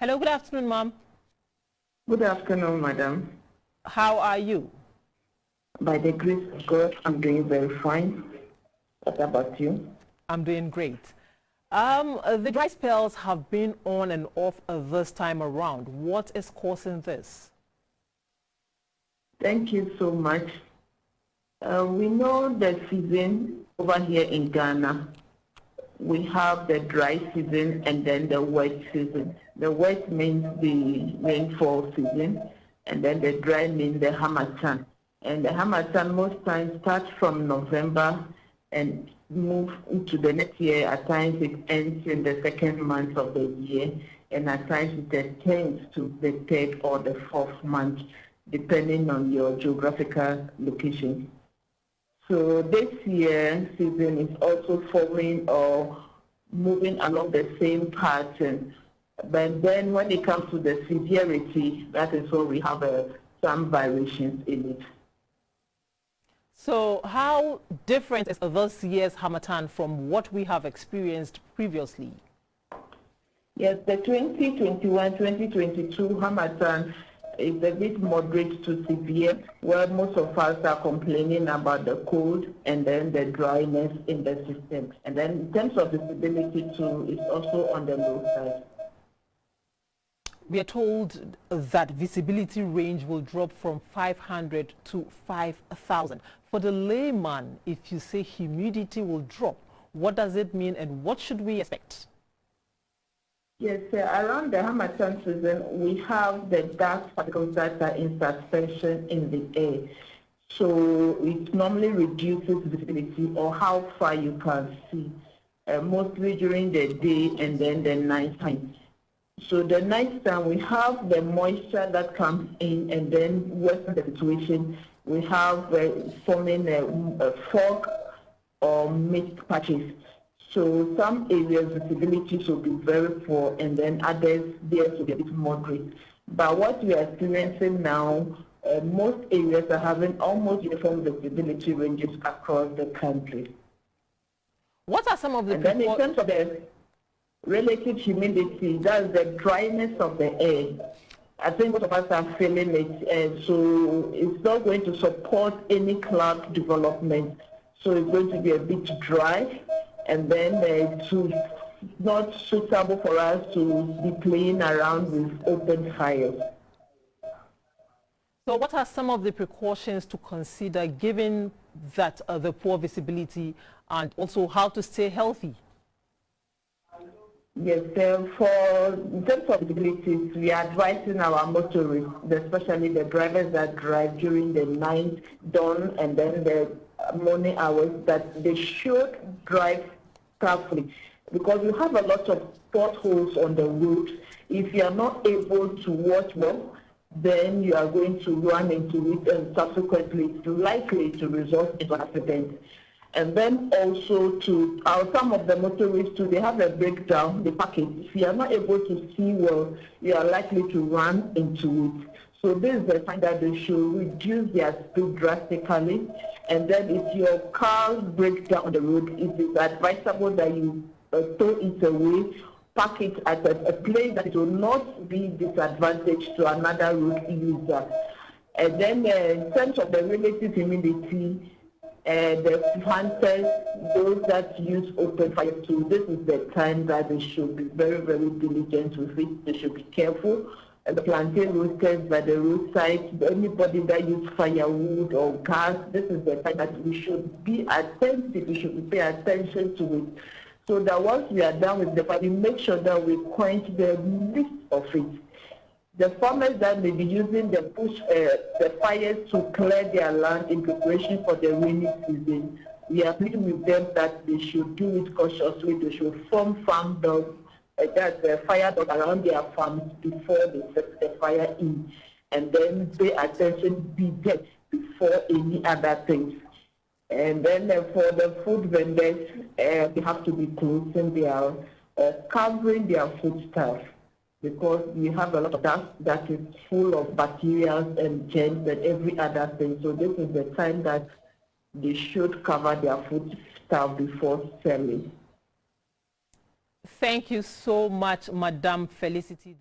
Hello, good afternoon, ma'am. Good afternoon, madam. How are you? By the grace of God, I'm doing very fine. What about you? I'm doing great. The dry spells have been on and off this time around. What is causing this? Thank you so much. We know the season over here in Ghana. We have the dry season and then the wet season. The wet means the rainfall season, and then the dry means the harmattan. And the harmattan most times starts from November and move into the next year. At times it ends in the second month of the year, and at times it extends to the third or the fourth month, depending on your geographical location. So this year season is also following or moving along the same pattern. But then when it comes to the severity, that is where we have some variations in it. So how different is this year's harmattan from what we have experienced previously? Yes, the 2021-2022 harmattan is a bit moderate to severe, where most of us are complaining about the cold and then the dryness in the system. And then in terms of visibility too, it's also on the low side. We are told that visibility range will drop from 500 to 5,000. For the layman, if you say humidity will drop, what does it mean and what should we expect? Yes, around the harmattan season, we have the dust particles that are in suspension in the air. So it normally reduces visibility or how far you can see, mostly during the day and then the night time. So the night time, we have the moisture that comes in, and then worsen the situation, we have forming a fog or mist patches. So some areas visibility should be very poor, and then others there to be a bit moderate. But what we are experiencing now, most areas are having almost uniform visibility ranges across the country. What are some of the... And then in terms of the relative humidity, that's the dryness of the air. I think most of us are feeling it, so it's not going to support any cloud development. So it's going to be a bit dry, and then it's not suitable for us to be playing around with open fires. So what are some of the precautions to consider given that the poor visibility, and also how to stay healthy? Yes, in terms of visibility, we are advising our motorists, especially the drivers that drive during the night, dawn, and then the morning hours, that they should drive carefully, because we have a lot of potholes on the road. If you are not able to watch well, then you are going to run into it, and subsequently it's likely to result in an accident. And then also some of the motorists too, they have a breakdown, the package. If you are not able to see well, you are likely to run into it. So this is the time that they should reduce their speed drastically. And then if your car breaks down on the road, it is advisable that you throw it away, park it at a place that it will not be disadvantaged to another road user. And then in terms of the relative humidity, the hunters, those that use open fire tools, this is the time that they should be very, very diligent with it. They should be careful. The plantain roasters by the roadside, anybody that uses firewood or gas, this is the time that we should be attentive, we should pay attention to it. So that once we are done with the fire, we make sure that we quench the least of it. The farmers that may be using the fires to clear their land in preparation for the rainy season, we are pleading with them that they should do it cautiously. They should form farm dogs, that's fire dogs around their farms before they set the fire in, and then pay attention, be there before any other things. And then for the food vendors, they have to be closing their, covering their food stuff, because we have a lot of dust that is full of bacteria and germs and every other thing. So this is the time that they should cover their food stuff before selling. Thank you so much, Madam Felicity.